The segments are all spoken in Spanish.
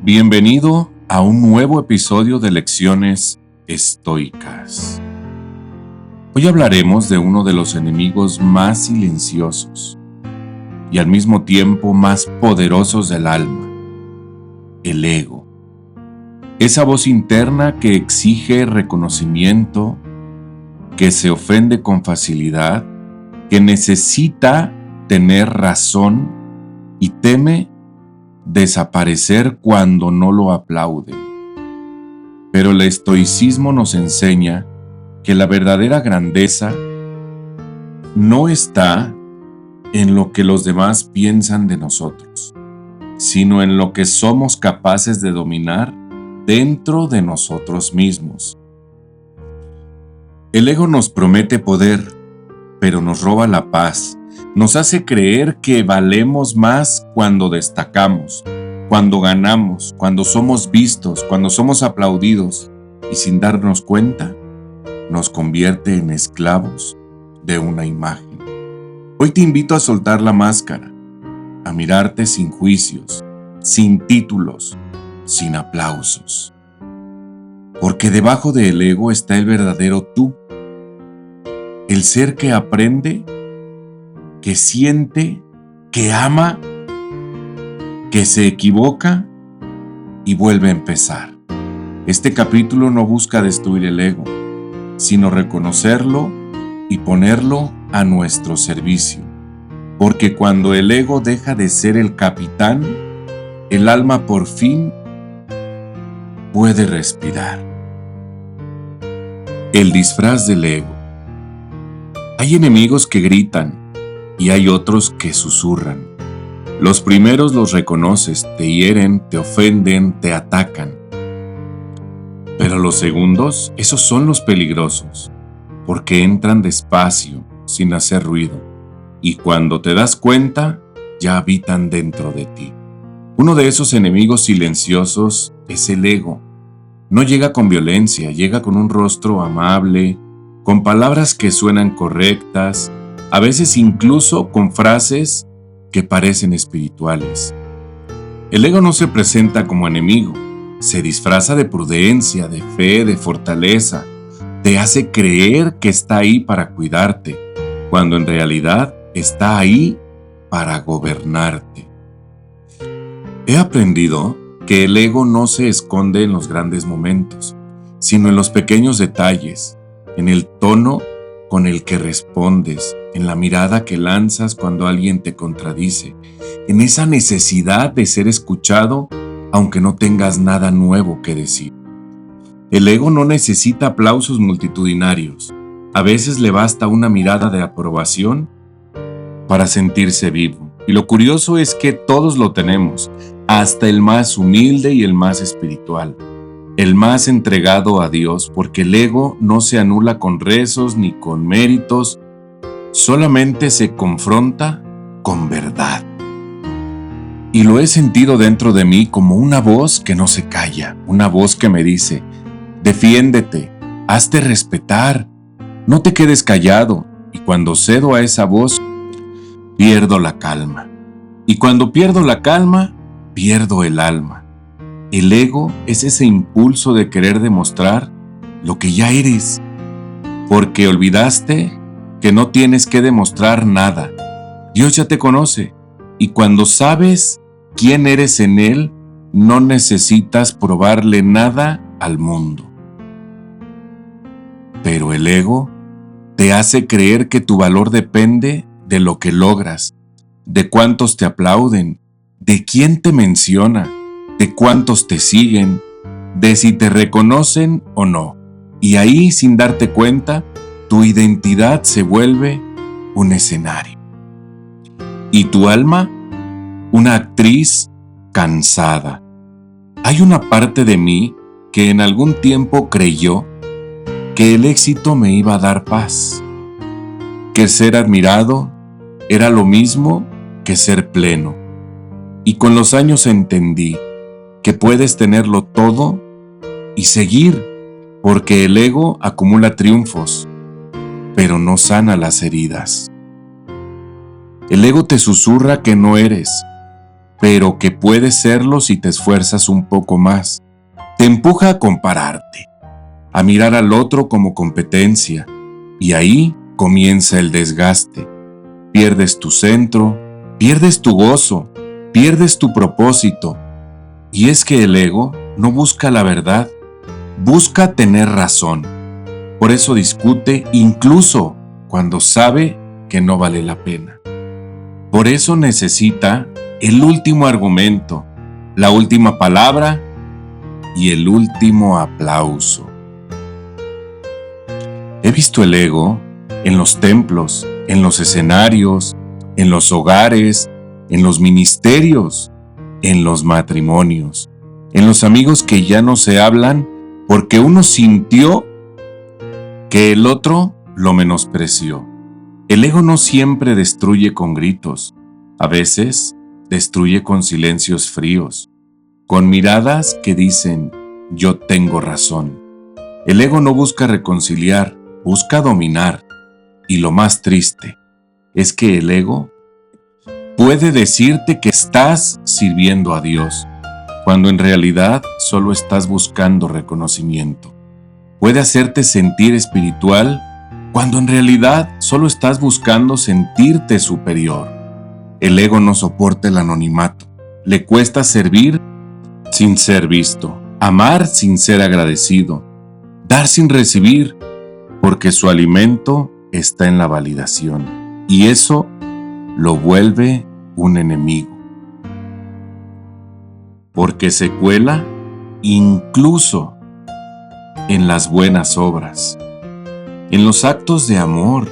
Bienvenido a un nuevo episodio de Lecciones Estoicas. Hoy hablaremos de uno de los enemigos más silenciosos y al mismo tiempo más poderosos del alma, el ego. Esa voz interna que exige reconocimiento, que se ofende con facilidad, que necesita tener razón y teme desaparecer cuando no lo aplauden. Pero el estoicismo nos enseña que la verdadera grandeza no está en lo que los demás piensan de nosotros, sino en lo que somos capaces de dominar dentro de nosotros mismos. El ego nos promete poder, pero nos roba la paz. Nos hace creer que valemos más cuando destacamos, cuando ganamos, cuando somos vistos, cuando somos aplaudidos, y sin darnos cuenta, nos convierte en esclavos de una imagen. Hoy te invito a soltar la máscara, a mirarte sin juicios, sin títulos, sin aplausos. Porque debajo del ego está el verdadero tú, el ser que aprende, que siente, que ama, que se equivoca y vuelve a empezar. Este capítulo no busca destruir el ego, sino reconocerlo y ponerlo a nuestro servicio. Porque cuando el ego deja de ser el capitán, el alma por fin puede respirar. El disfraz del ego. Hay enemigos que gritan, y hay otros que susurran. Los primeros los reconoces, te hieren, te ofenden, te atacan. Pero los segundos, esos son los peligrosos, porque entran despacio, sin hacer ruido, y cuando te das cuenta, ya habitan dentro de ti. Uno de esos enemigos silenciosos es el ego. No llega con violencia, llega con un rostro amable, con palabras que suenan correctas, a veces incluso con frases que parecen espirituales. El ego no se presenta como enemigo, se disfraza de prudencia, de fe, de fortaleza. Te hace creer que está ahí para cuidarte, cuando en realidad está ahí para gobernarte. He aprendido que el ego no se esconde en los grandes momentos, sino en los pequeños detalles, en el tono con el que respondes, en la mirada que lanzas cuando alguien te contradice, en esa necesidad de ser escuchado aunque no tengas nada nuevo que decir. El ego no necesita aplausos multitudinarios. A veces le basta una mirada de aprobación para sentirse vivo. Y lo curioso es que todos lo tenemos, hasta el más humilde y el más espiritual, el más entregado a Dios, porque el ego no se anula con rezos ni con méritos, solamente se confronta con verdad. Y lo he sentido dentro de mí como una voz que no se calla, una voz que me dice: defiéndete, hazte respetar, no te quedes callado. Y cuando cedo a esa voz, pierdo la calma. Y cuando pierdo la calma, pierdo el alma. El ego es ese impulso de querer demostrar lo que ya eres, porque olvidaste que no tienes que demostrar nada. Dios ya te conoce, y cuando sabes quién eres en Él, no necesitas probarle nada al mundo. Pero el ego te hace creer que tu valor depende de lo que logras, de cuántos te aplauden, de quién te menciona, de cuántos te siguen, de si te reconocen o no. Y ahí, sin darte cuenta, tu identidad se vuelve un escenario. Y tu alma, una actriz cansada. Hay una parte de mí que en algún tiempo creyó que el éxito me iba a dar paz, que ser admirado era lo mismo que ser pleno. Y con los años entendí que puedes tenerlo todo y seguir, porque el ego acumula triunfos, pero no sana las heridas. El ego te susurra que no eres, pero que puedes serlo si te esfuerzas un poco más. Te empuja a compararte, a mirar al otro como competencia, y ahí comienza el desgaste. Pierdes tu centro, pierdes tu gozo, pierdes tu propósito. Y es que el ego no busca la verdad, busca tener razón. Por eso discute incluso cuando sabe que no vale la pena. Por eso necesita el último argumento, la última palabra y el último aplauso. He visto el ego en los templos, en los escenarios, en los hogares, en los ministerios, en los matrimonios, en los amigos que ya no se hablan porque uno sintió que el otro lo menospreció. El ego no siempre destruye con gritos, a veces destruye con silencios fríos, con miradas que dicen, yo tengo razón. El ego no busca reconciliar, busca dominar. Y lo más triste es que el ego puede decirte que estás sirviendo a Dios, cuando en realidad solo estás buscando reconocimiento. Puede hacerte sentir espiritual, cuando en realidad solo estás buscando sentirte superior. El ego no soporta el anonimato. Le cuesta servir sin ser visto, amar sin ser agradecido, dar sin recibir, porque su alimento está en la validación, y eso lo vuelve un enemigo. Porque se cuela incluso en las buenas obras, en los actos de amor,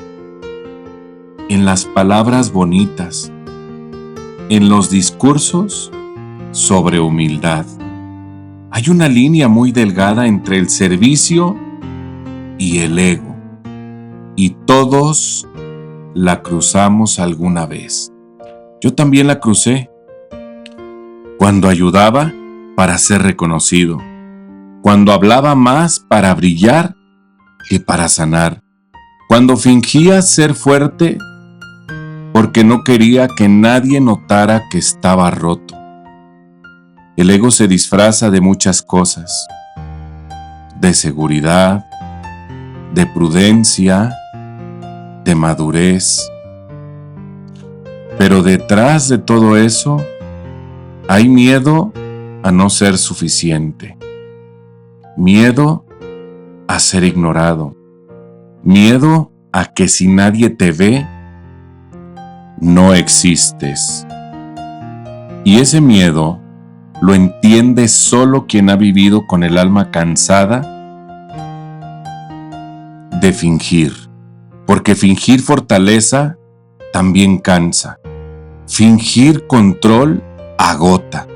en las palabras bonitas, en los discursos sobre humildad. Hay una línea muy delgada entre el servicio y el ego, y todos la cruzamos alguna vez. Yo también la crucé, cuando ayudaba para ser reconocido, cuando hablaba más para brillar que para sanar, cuando fingía ser fuerte porque no quería que nadie notara que estaba roto. El ego se disfraza de muchas cosas, de seguridad, de prudencia, de madurez. Pero detrás de todo eso hay miedo a no ser suficiente, miedo a ser ignorado, miedo a que si nadie te ve, no existes. Y ese miedo lo entiende solo quien ha vivido con el alma cansada de fingir, porque fingir fortaleza también cansa. Fingir control agota.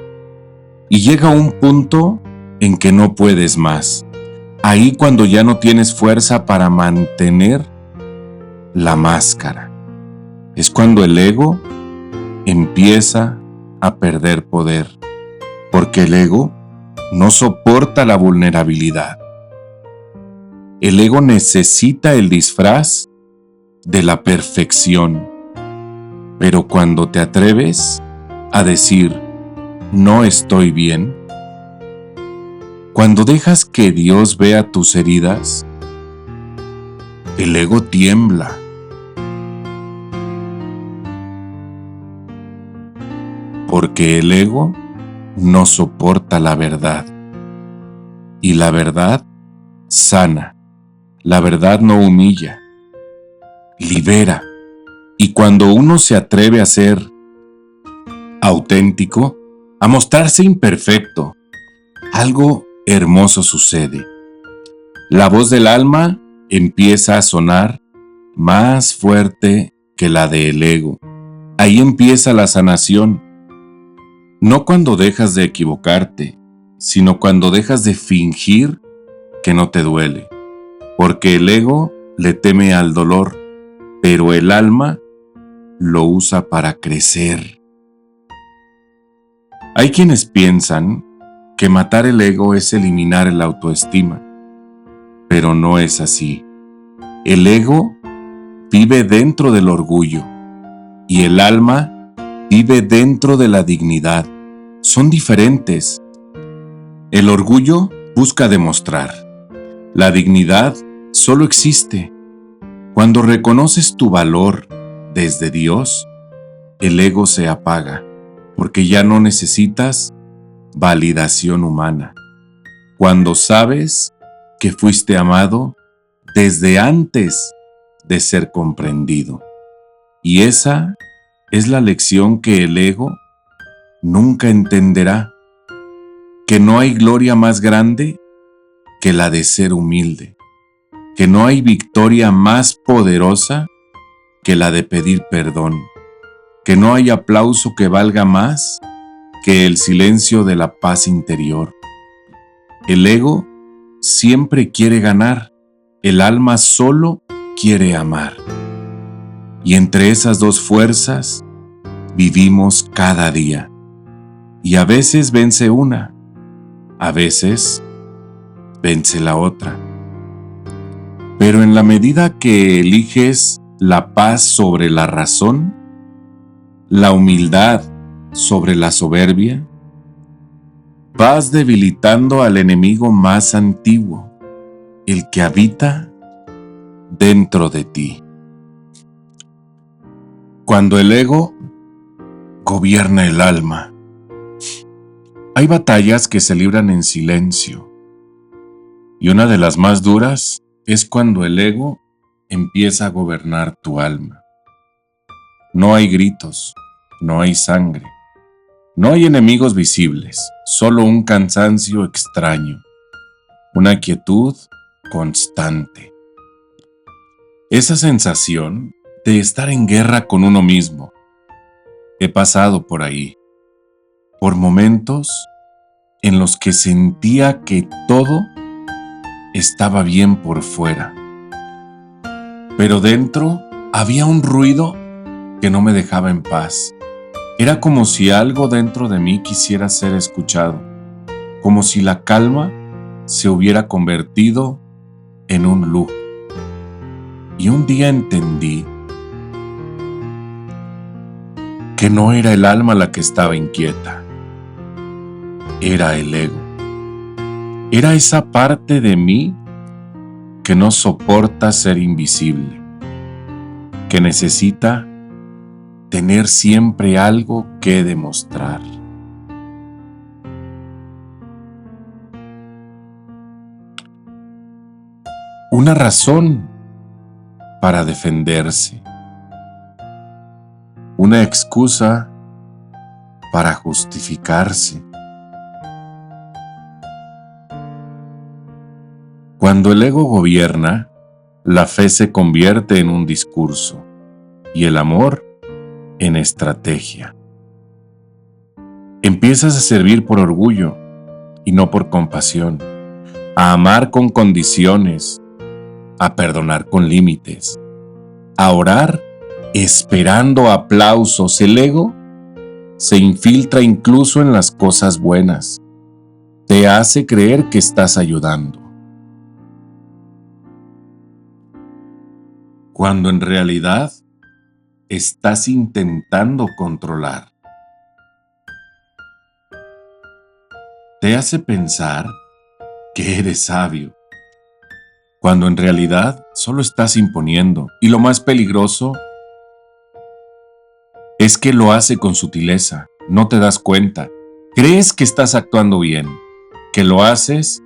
Y llega un punto en que no puedes más. Ahí cuando ya no tienes fuerza para mantener la máscara. Es cuando el ego empieza a perder poder. Porque el ego no soporta la vulnerabilidad. El ego necesita el disfraz de la perfección. Pero cuando te atreves a decir, no estoy bien, cuando dejas que Dios vea tus heridas, el ego tiembla. Porque el ego no soporta la verdad. Y la verdad sana. La verdad no humilla. Libera. Y cuando uno se atreve a ser auténtico, a mostrarse imperfecto, algo hermoso sucede. La voz del alma empieza a sonar más fuerte que la del ego. Ahí empieza la sanación. No cuando dejas de equivocarte, sino cuando dejas de fingir que no te duele. Porque el ego le teme al dolor, pero el alma lo usa para crecer. Hay quienes piensan que matar el ego es eliminar la autoestima, pero no es así. El ego vive dentro del orgullo y el alma Vive dentro de la dignidad. Son diferentes. El orgullo busca demostrar. La dignidad solo existe. Cuando reconoces tu valor desde Dios, el ego se apaga, porque ya no necesitas validación humana. Cuando sabes que fuiste amado desde antes de ser comprendido. Y esa es la lección que el ego nunca entenderá, que no hay gloria más grande que la de ser humilde, que no hay victoria más poderosa que la de pedir perdón, que no hay aplauso que valga más que el silencio de la paz interior. El ego siempre quiere ganar, el alma solo quiere amar. Y entre esas dos fuerzas vivimos cada día. Y a veces vence una, a veces vence la otra. Pero en la medida que eliges la paz sobre la razón, la humildad sobre la soberbia, vas debilitando al enemigo más antiguo, el que habita dentro de ti. Cuando el ego gobierna el alma, hay batallas que se libran en silencio, y una de las más duras es cuando el ego empieza a gobernar tu alma. No hay gritos, no hay sangre, no hay enemigos visibles, solo un cansancio extraño, una quietud constante. Esa sensación de estar en guerra con uno mismo. He pasado por ahí, por momentos en los que sentía que todo estaba bien por fuera, pero dentro había un ruido que no me dejaba en paz. Era como si algo dentro de mí quisiera ser escuchado, como si la calma se hubiera convertido en un lujo. Y un día entendí que no era el alma la que estaba inquieta, era el ego. Era esa parte de mí que no soporta ser invisible, que necesita tener siempre algo que demostrar. Una razón para defenderse, una excusa para justificarse. Cuando el ego gobierna, la fe se convierte en un discurso y el amor en estrategia. Empiezas a servir por orgullo y no por compasión, a amar con condiciones, a perdonar con límites, a orar esperando aplausos. El ego se infiltra incluso en las cosas buenas, te hace creer que estás ayudando, cuando en realidad estás intentando controlar. Te hace pensar que eres sabio, cuando en realidad solo estás imponiendo. Y lo más peligroso es que lo hace con sutileza, no te das cuenta. Crees que estás actuando bien, que lo haces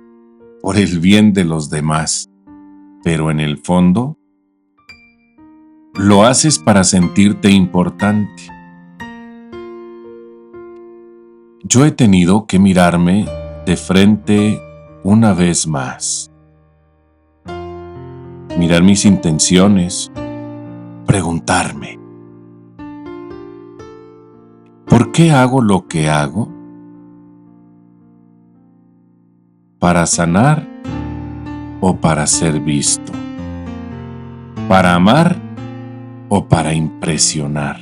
por el bien de los demás, pero en el fondo lo haces para sentirte importante. Yo he tenido que mirarme de frente una vez más, mirar mis intenciones, preguntarme, ¿por qué hago lo que hago? ¿Para sanar o para ser visto? ¿Para amar o para impresionar?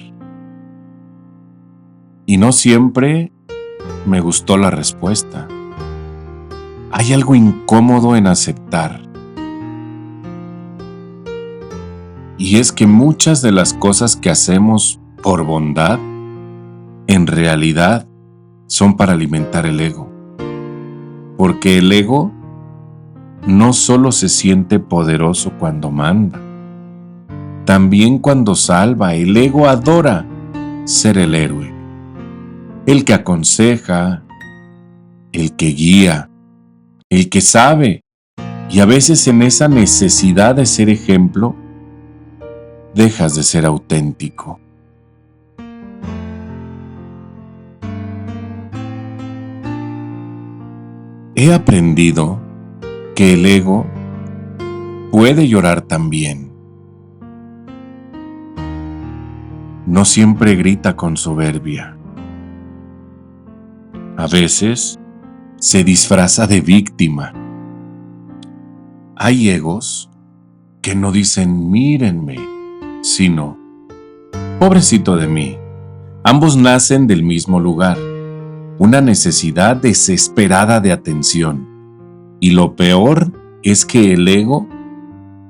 Y no siempre me gustó la respuesta. Hay algo incómodo en aceptar. Y es que muchas de las cosas que hacemos por bondad realidad son para alimentar el ego. Porque el ego no solo se siente poderoso cuando manda, también cuando salva. El ego adora ser el héroe, el que aconseja, el que guía, el que sabe. Y a veces en esa necesidad de ser ejemplo, dejas de ser auténtico. He aprendido que el ego puede llorar también. No siempre grita con soberbia. A veces se disfraza de víctima. Hay egos que no dicen mírenme, sino pobrecito de mí. Ambos nacen del mismo lugar, una necesidad desesperada de atención. Y lo peor es que el ego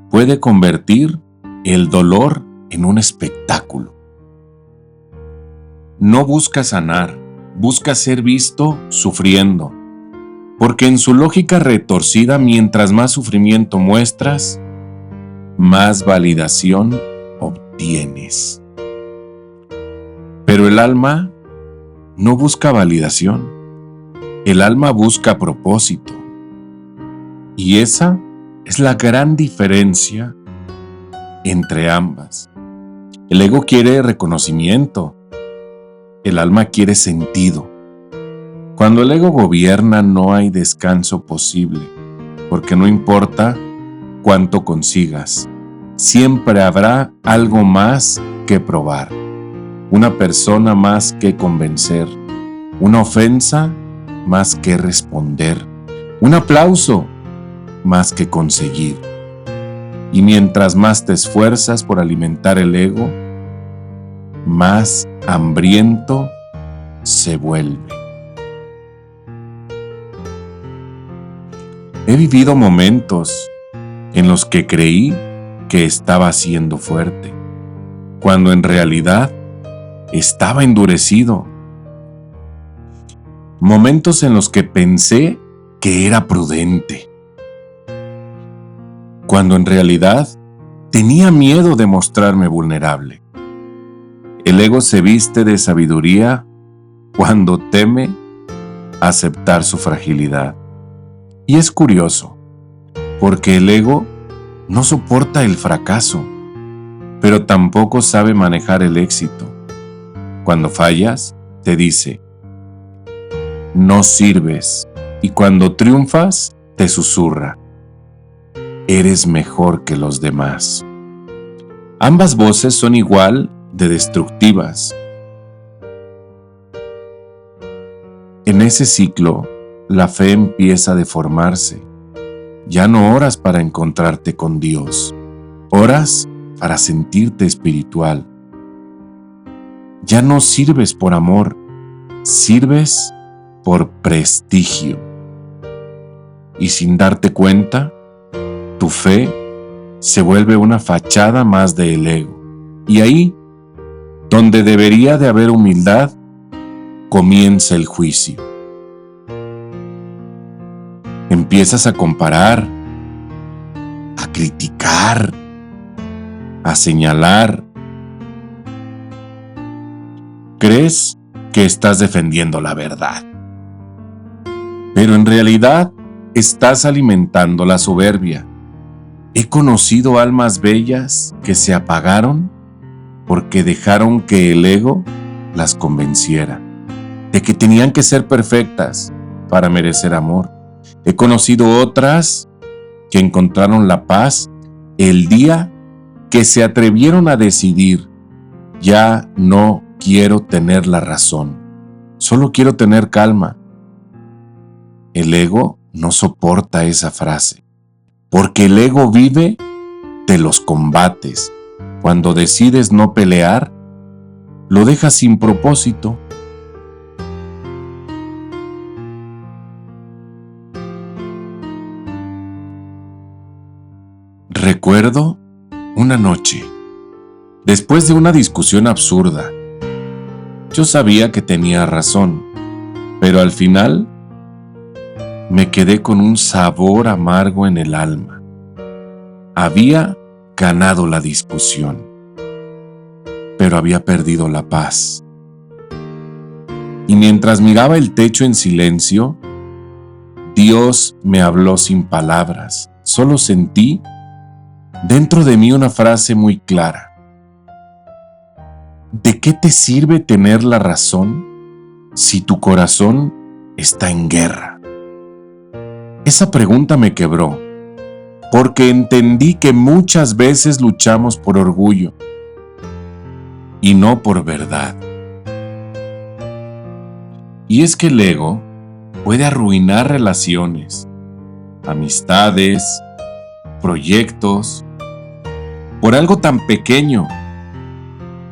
puede convertir el dolor en un espectáculo. No busca sanar, busca ser visto sufriendo, porque en su lógica retorcida, mientras más sufrimiento muestras, más validación obtienes. Pero el alma no busca validación, el alma busca propósito. Y esa es la gran diferencia entre ambas. El ego quiere reconocimiento, el alma quiere sentido. Cuando el ego gobierna no hay descanso posible, porque no importa cuánto consigas, siempre habrá algo más que probar, una persona más que convencer, una ofensa más que responder, un aplauso más que conseguir. Y mientras más te esfuerzas por alimentar el ego, más hambriento se vuelve. He vivido momentos en los que creí que estaba siendo fuerte, cuando en realidad estaba endurecido. Momentos en los que pensé que era prudente, cuando en realidad tenía miedo de mostrarme vulnerable. El ego se viste de sabiduría cuando teme aceptar su fragilidad. Y es curioso, porque el ego no soporta el fracaso, pero tampoco sabe manejar el éxito. Cuando fallas, te dice, no sirves, y cuando triunfas, te susurra, eres mejor que los demás. Ambas voces son igual de destructivas. En ese ciclo, la fe empieza a deformarse. Ya no oras para encontrarte con Dios, oras para sentirte espiritual. Ya no sirves por amor, sirves por prestigio. Y sin darte cuenta, tu fe se vuelve una fachada más del ego. Y ahí, donde debería de haber humildad, comienza el juicio. Empiezas a comparar, a criticar, a señalar. Crees que estás defendiendo la verdad, pero en realidad estás alimentando la soberbia. He conocido almas bellas que se apagaron porque dejaron que el ego las convenciera de que tenían que ser perfectas para merecer amor. He conocido otras que encontraron la paz el día que se atrevieron a decidir, ya no quiero tener la razón, solo quiero tener calma. El ego no soporta esa frase, porque el ego vive de los combates. Cuando decides no pelear, lo dejas sin propósito. Recuerdo una noche, después de una discusión absurda, Yo sabía que tenía razón, pero al final me quedé con un sabor amargo en el alma. Había ganado la discusión, pero había perdido la paz. Y mientras miraba el techo en silencio, Dios me habló sin palabras. Solo sentí dentro de mí una frase muy clara. ¿De qué te sirve tener la razón si tu corazón está en guerra? Esa pregunta me quebró, porque entendí que muchas veces luchamos por orgullo y no por verdad. Y es que el ego puede arruinar relaciones, amistades, proyectos, por algo tan pequeño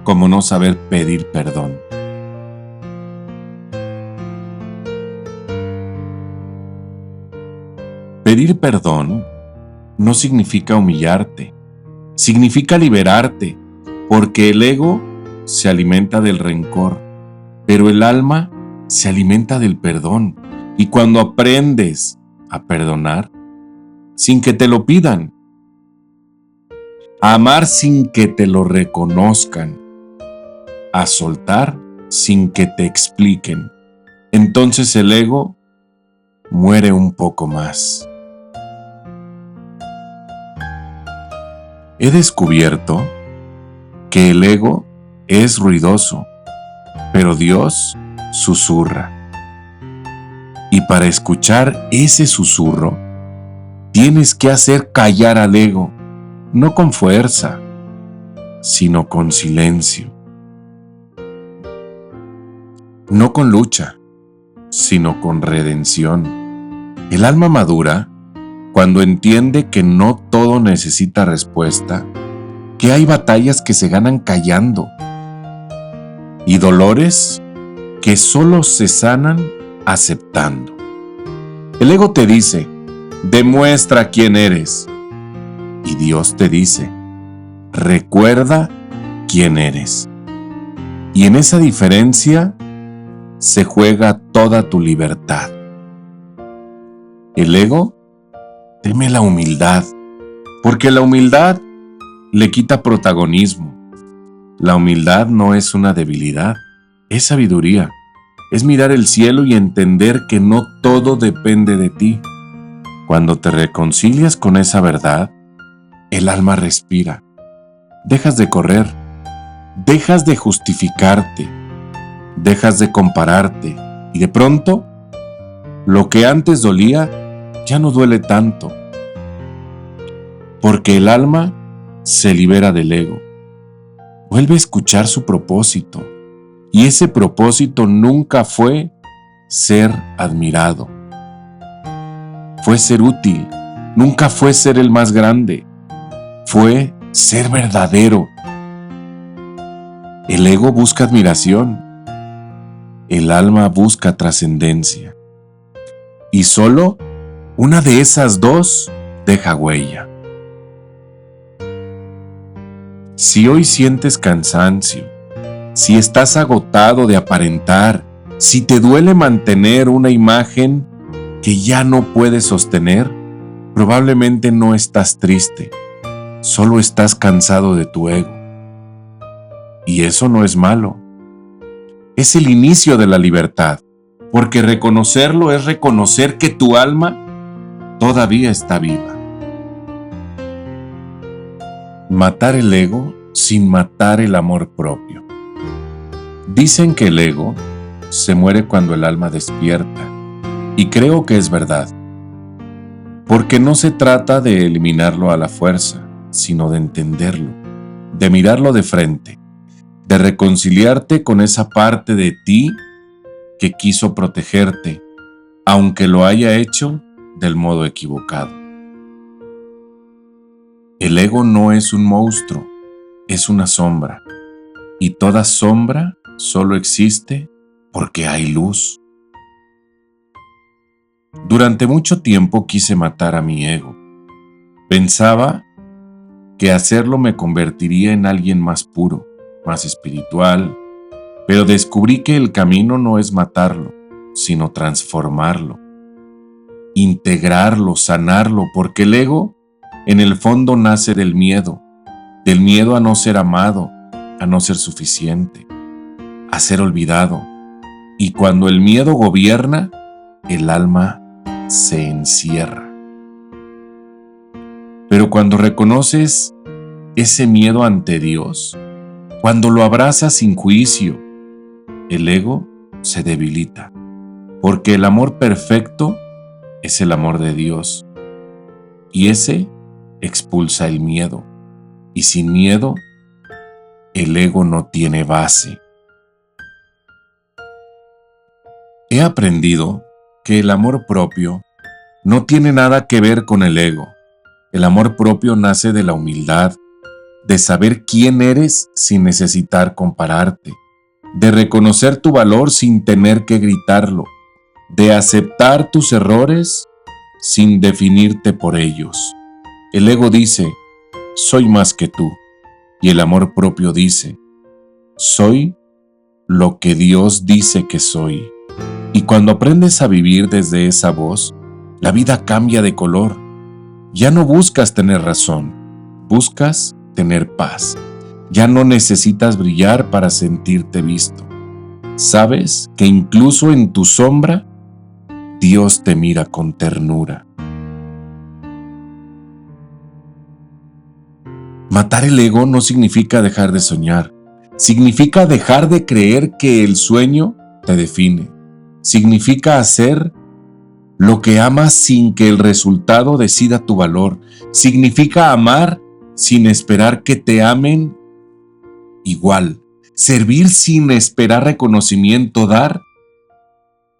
como no saber pedir perdón. Pedir perdón no significa humillarte, significa liberarte, porque el ego se alimenta del rencor, pero el alma se alimenta del perdón. Y cuando aprendes a perdonar, sin que te lo pidan, a amar sin que te lo reconozcan, a soltar sin que te expliquen, entonces el ego muere un poco más. He descubierto que el ego es ruidoso, pero Dios susurra. Y para escuchar ese susurro, tienes que hacer callar al ego, no con fuerza, sino con silencio. No con lucha, sino con redención. El alma madura cuando entiende que no todo necesita respuesta, que hay batallas que se ganan callando y dolores que solo se sanan aceptando. El ego te dice, demuestra quién eres. Y Dios te dice, recuerda quién eres. Y en esa diferencia se juega toda tu libertad. El ego teme la humildad, porque la humildad le quita protagonismo. La humildad no es una debilidad, es sabiduría. Es mirar el cielo y entender que no todo depende de ti. Cuando te reconcilias con esa verdad, el alma respira. Dejas de correr, dejas de justificarte, dejas de compararte y de pronto, lo que antes dolía ya no duele tanto, porque el alma se libera del ego, vuelve a escuchar su propósito, y ese propósito nunca fue ser admirado, fue ser útil, nunca fue ser el más grande, fue ser verdadero. El ego busca admiración, el alma busca trascendencia, y solo una de esas dos deja huella. Si hoy sientes cansancio, si estás agotado de aparentar, si te duele mantener una imagen que ya no puedes sostener, probablemente no estás triste, solo estás cansado de tu ego. Y eso no es malo. Es el inicio de la libertad, porque reconocerlo es reconocer que tu alma todavía está viva. Matar el ego sin matar el amor propio. Dicen que el ego se muere cuando el alma despierta, y creo que es verdad, porque no se trata de eliminarlo a la fuerza, sino de entenderlo, de mirarlo de frente, de reconciliarte con esa parte de ti que quiso protegerte, aunque lo haya hecho del modo equivocado. El ego no es un monstruo, es una sombra, y toda sombra solo existe porque hay luz. Durante mucho tiempo quise matar a mi ego. Pensaba que hacerlo me convertiría en alguien más puro, más espiritual, pero descubrí que el camino no es matarlo, sino transformarlo, integrarlo, sanarlo, porque el ego en el fondo nace del miedo a no ser amado, a no ser suficiente, a ser olvidado. Y cuando el miedo gobierna, el alma se encierra. Pero cuando reconoces ese miedo ante Dios, cuando lo abrazas sin juicio, el ego se debilita, porque el amor perfecto es el amor de Dios, y ese expulsa el miedo, y sin miedo, el ego no tiene base. He aprendido que el amor propio no tiene nada que ver con el ego. El amor propio nace de la humildad, de saber quién eres sin necesitar compararte, de reconocer tu valor sin tener que gritarlo, de aceptar tus errores sin definirte por ellos. El ego dice, soy más que tú, y el amor propio dice, soy lo que Dios dice que soy. Y cuando aprendes a vivir desde esa voz, la vida cambia de color. Ya no buscas tener razón, buscas tener paz. Ya no necesitas brillar para sentirte visto. Sabes que incluso en tu sombra, Dios te mira con ternura. Matar el ego no significa dejar de soñar. Significa dejar de creer que el sueño te define. Significa hacer lo que amas sin que el resultado decida tu valor. Significa amar sin esperar que te amen igual. Servir sin esperar reconocimiento. Dar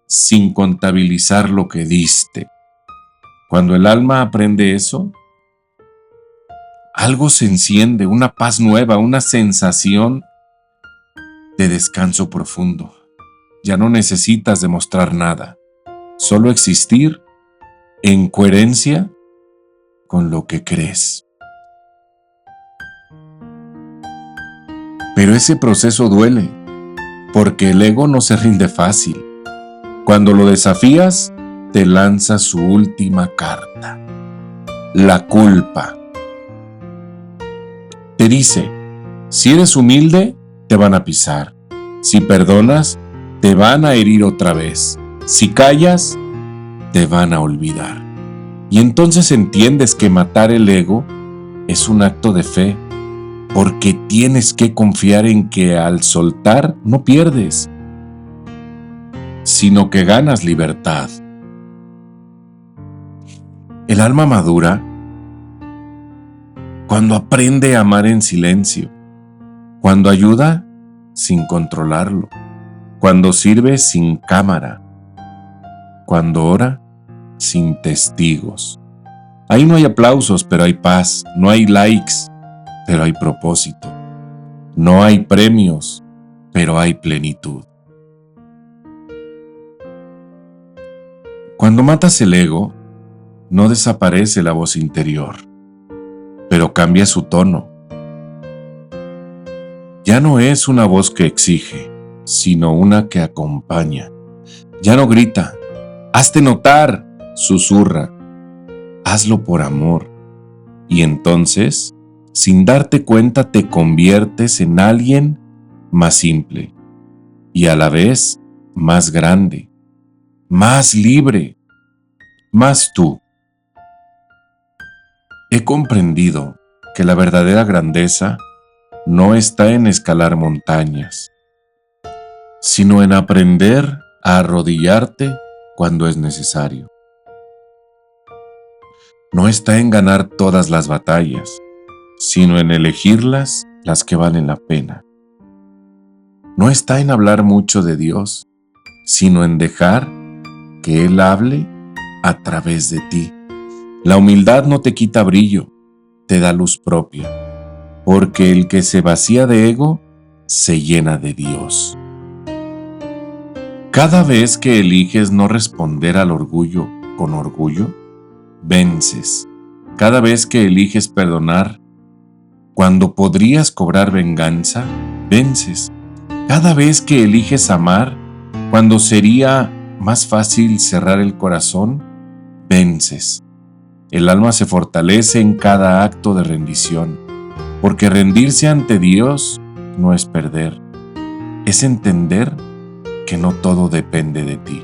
sin contabilizar lo que diste. Cuando el alma aprende eso, algo se enciende, una paz nueva, una sensación de descanso profundo. Ya no necesitas demostrar nada, solo existir en coherencia con lo que crees. Pero ese proceso duele, porque el ego no se rinde fácil. Cuando lo desafías, te lanza su última carta, la culpa. Te dice, si eres humilde, te van a pisar. Si perdonas, te van a herir otra vez. Si callas, te van a olvidar. Y entonces entiendes que matar el ego es un acto de fe, porque tienes que confiar en que al soltar no pierdes, sino que ganas libertad. El alma madura cuando aprende a amar en silencio, cuando ayuda sin controlarlo, cuando sirve sin cámara, cuando ora sin testigos. Ahí no hay aplausos, pero hay paz. No hay likes, pero hay propósito. No hay premios, pero hay plenitud. Cuando matas el ego, no desaparece la voz interior, pero cambia su tono. Ya no es una voz que exige, sino una que acompaña. Ya no grita, hazte notar, susurra, hazlo por amor. Y entonces, sin darte cuenta, te conviertes en alguien más simple y a la vez más grande, más libre, más tú. He comprendido que la verdadera grandeza no está en escalar montañas, sino en aprender a arrodillarte cuando es necesario. No está en ganar todas las batallas, sino en elegirlas las que valen la pena. No está en hablar mucho de Dios, sino en dejar que Él hable a través de ti. La humildad no te quita brillo, te da luz propia, porque el que se vacía de ego, se llena de Dios. Cada vez que eliges no responder al orgullo con orgullo, vences. Cada vez que eliges perdonar, cuando podrías cobrar venganza, vences. Cada vez que eliges amar, cuando sería más fácil cerrar el corazón, vences. El alma se fortalece en cada acto de rendición, porque rendirse ante Dios no es perder, es entender que no todo depende de ti.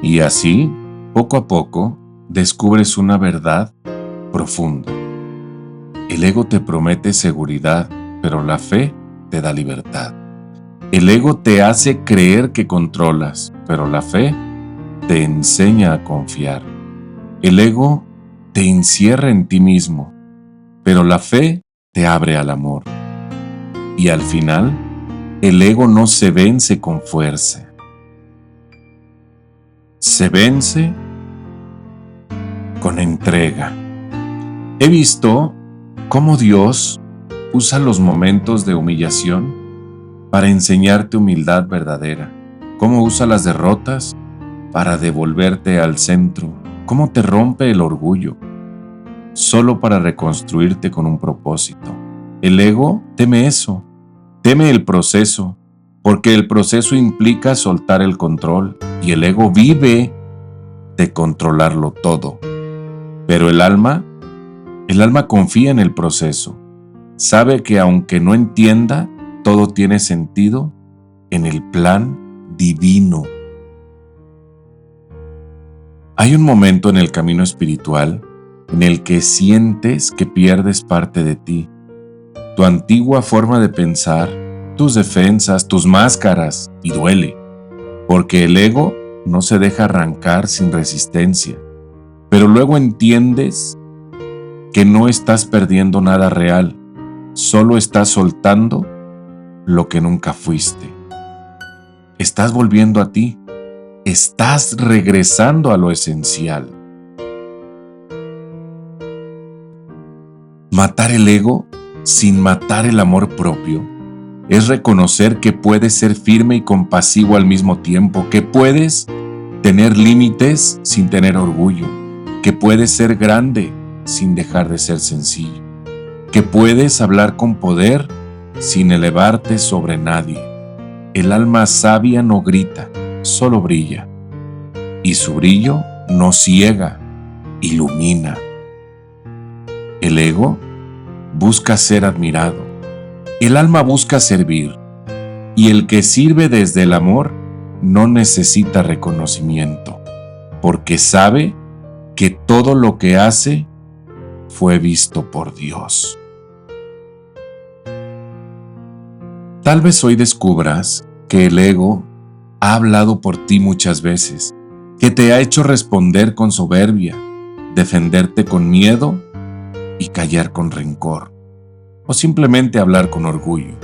Y así, poco a poco, descubres una verdad profunda. El ego te promete seguridad, pero la fe te da libertad. El ego te hace creer que controlas, pero la fe te enseña a confiar. El ego te encierra en ti mismo, pero la fe te abre al amor. Y al final, el ego no se vence con fuerza. Se vence con entrega. He visto cómo Dios usa los momentos de humillación para enseñarte humildad verdadera, cómo usa las derrotas para devolverte al centro, cómo te rompe el orgullo, solo para reconstruirte con un propósito. El ego teme eso, teme el proceso, porque el proceso implica soltar el control y el ego vive de controlarlo todo. Pero el alma confía en el proceso, sabe que aunque no entienda, todo tiene sentido en el plan divino. Hay un momento en el camino espiritual en el que sientes que pierdes parte de ti, tu antigua forma de pensar, tus defensas, tus máscaras, y duele, porque el ego no se deja arrancar sin resistencia, pero luego entiendes que no estás perdiendo nada real, solo estás soltando lo que nunca fuiste. Estás volviendo a ti, estás regresando a lo esencial. Matar el ego sin matar el amor propio es reconocer que puedes ser firme y compasivo al mismo tiempo, que puedes tener límites sin tener orgullo, que puedes ser grande sin dejar de ser sencillo, que puedes hablar con poder sin elevarte sobre nadie. El alma sabia no grita, solo brilla, y su brillo no ciega, ilumina. El ego busca ser admirado, el alma busca servir, y el que sirve desde el amor no necesita reconocimiento, porque sabe que todo lo que hace fue visto por Dios. Tal vez hoy descubras que el ego ha hablado por ti muchas veces, que te ha hecho responder con soberbia, defenderte con miedo y callar con rencor, o simplemente hablar con orgullo.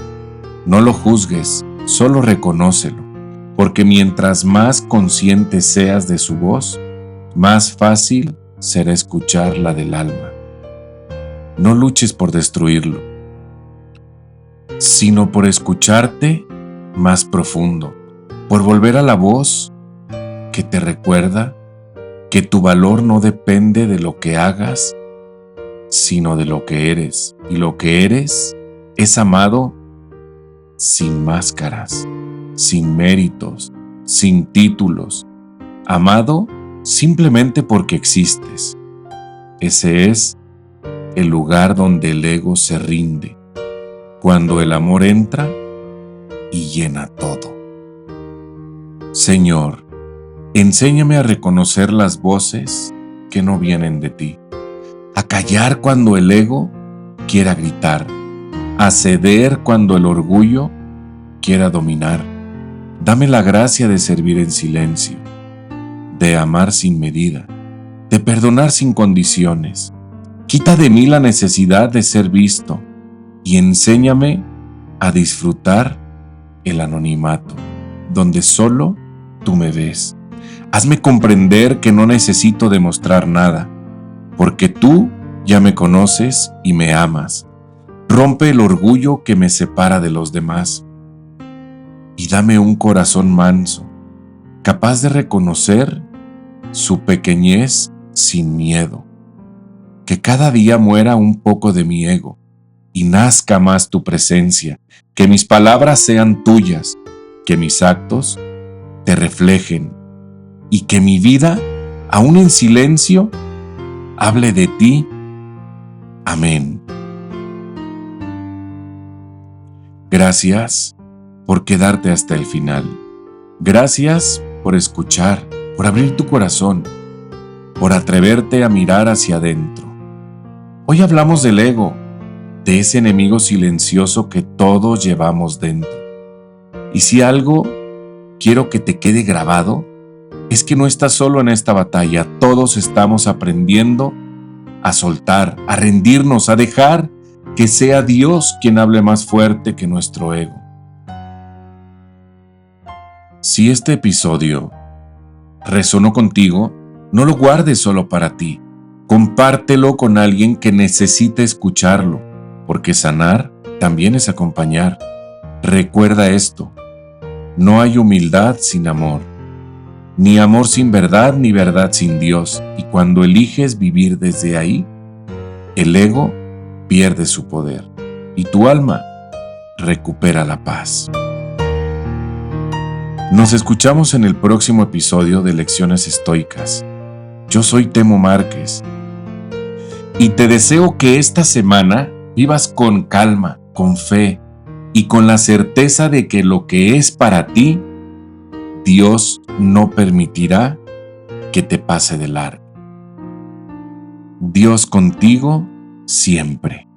No lo juzgues, solo reconócelo, porque mientras más consciente seas de su voz, más fácil será escuchar la del alma. No luches por destruirlo, sino por escucharte más profundo, por volver a la voz que te recuerda que tu valor no depende de lo que hagas, sino de lo que eres, y lo que eres es amado sin máscaras, sin méritos, sin títulos, amado simplemente porque existes. Ese es el lugar donde el ego se rinde, cuando el amor entra y llena todo. Señor, enséñame a reconocer las voces que no vienen de ti, a callar cuando el ego quiera gritar, a ceder cuando el orgullo quiera dominar. Dame la gracia de servir en silencio, de amar sin medida, de perdonar sin condiciones. Quita de mí la necesidad de ser visto y enséñame a disfrutar el anonimato, donde solo tú me ves. Hazme comprender que no necesito demostrar nada, porque tú ya me conoces y me amas. Rompe el orgullo que me separa de los demás y dame un corazón manso, capaz de reconocer su pequeñez sin miedo. Que cada día muera un poco de mi ego y nazca más tu presencia, que mis palabras sean tuyas, que mis actos te reflejen y que mi vida, aún en silencio, hable de ti. Amén. Gracias por quedarte hasta el final. Gracias por escuchar, por abrir tu corazón, por atreverte a mirar hacia adentro. Hoy hablamos del ego, de ese enemigo silencioso que todos llevamos dentro. Y si algo quiero que te quede grabado, es que no estás solo en esta batalla. Todos estamos aprendiendo a soltar, a rendirnos, a dejar que sea Dios quien hable más fuerte que nuestro ego. Si este episodio resonó contigo, no lo guardes solo para ti. Compártelo con alguien que necesite escucharlo, porque sanar también es acompañar. Recuerda esto: no hay humildad sin amor, ni amor sin verdad, ni verdad sin Dios. Y cuando eliges vivir desde ahí, el ego pierde su poder y tu alma recupera la paz. Nos escuchamos en el próximo episodio de Lecciones Estoicas. Yo soy Temo Márquez y te deseo que esta semana vivas con calma, con fe y con la certeza de que lo que es para ti, Dios no permitirá que te pase de largo. Dios contigo siempre.